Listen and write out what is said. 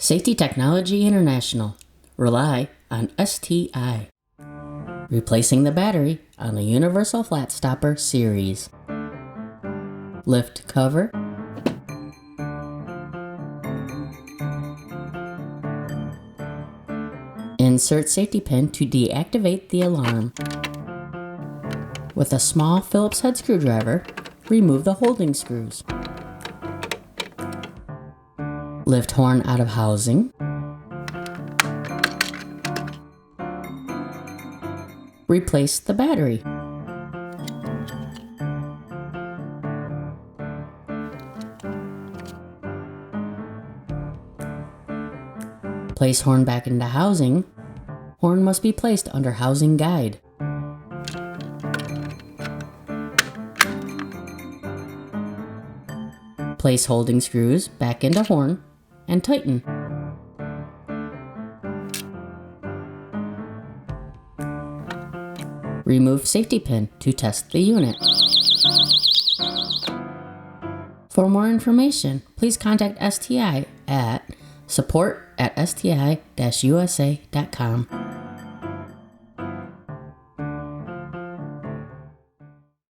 Safety Technology International. Rely on STI. Replacing the battery on the Universal Flat Stopper series. Lift cover. Insert safety pin to deactivate the alarm. With a small Phillips head screwdriver, remove the holding screws. Lift horn out of housing. Replace the battery. Place horn back into housing. Horn must be placed under housing guide. Place holding screws back into horn and tighten. Remove safety pin to test the unit. For more information, please contact STI at support@sti-usa.com.